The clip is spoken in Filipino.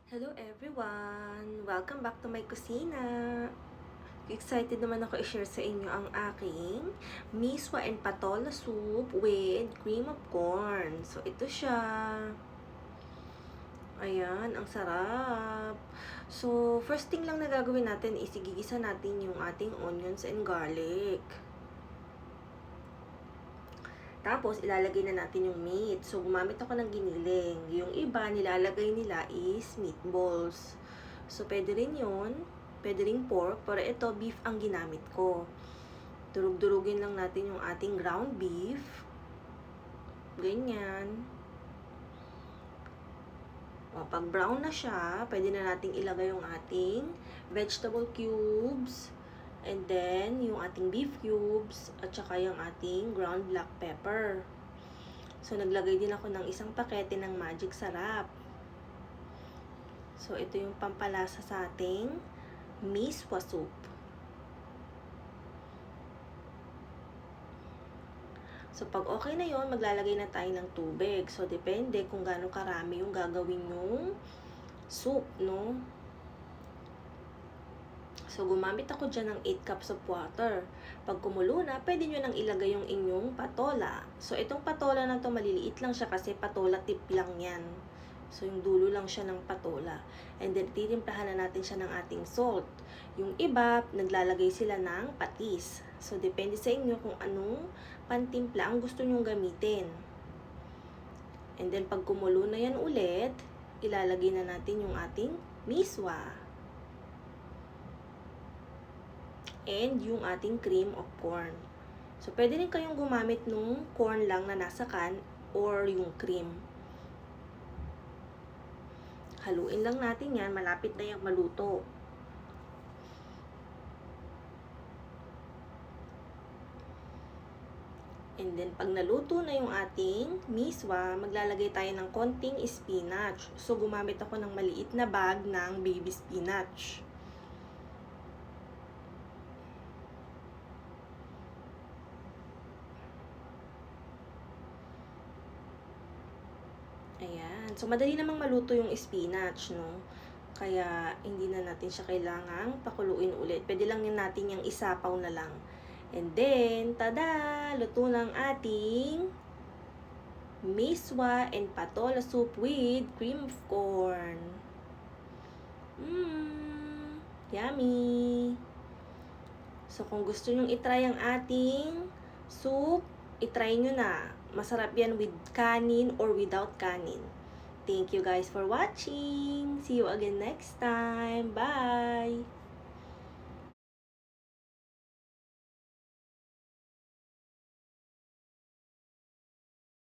Hello everyone! Welcome back to my kusina! Excited naman ako i-share sa inyo ang aking miswa and patola soup with cream of corn. So, ito siya. Ayan, ang sarap. So, first thing lang na gagawin natin is igigisa natin yung ating onions and garlic. Tapos, ilalagay na natin yung meat. So, gumamit ako ng giniling. Yung iba, nilalagay nila is meatballs. So, pwede rin yun. Pwede rin pork. Pero ito, beef ang ginamit ko. Durug-durugin lang natin yung ating ground beef. Ganyan. O, pag brown na siya, pwede na nating ilagay yung ating vegetable cubes. And then, yung ating beef cubes, at saka yung ating ground black pepper. So, naglagay din ako ng isang pakete ng Magic Sarap. So, ito yung pampalasa sa ating miswa soup. So, pag okay na yon, maglalagay na tayo ng tubig. So, depende kung gaano karami yung gagawin yung soup, no? So, gumamit ako dyan ng 8 cups of water. Pag kumulo na, pwede nyo nang ilagay yung inyong patola. So, itong patola na to maliliit lang siya kasi patola tip lang yan. So, yung dulo lang siya ng patola. And then, titimplahan na natin siya ng ating salt. Yung iba, naglalagay sila ng patis. So, depende sa inyo kung anong pantimpla ang gusto nyong gamitin. And then, pag kumulo na yan ulit, ilalagay na natin yung ating miswa. And yung ating cream of corn. So, pwede rin kayong gumamit nung corn lang na nasa can or yung cream. Haluin lang natin yan. Malapit na yung maluto. And then, pag naluto na yung ating miswa, maglalagay tayo ng konting spinach. So, gumamit ako ng maliit na bag ng baby spinach. Ayan. So, madali namang maluto yung spinach, no? Kaya, hindi na natin siya kailangang pakuluin ulit. Pwede lang natin yung isapaw na lang. And then, tada! Luto ng ating miswa and patola soup with cream of corn. Yummy! So, kung gusto nyong itry ang ating soup, itry nyo na. Masarap yan with kanin or without kanin. Thank you guys for watching. See you again next time. Bye!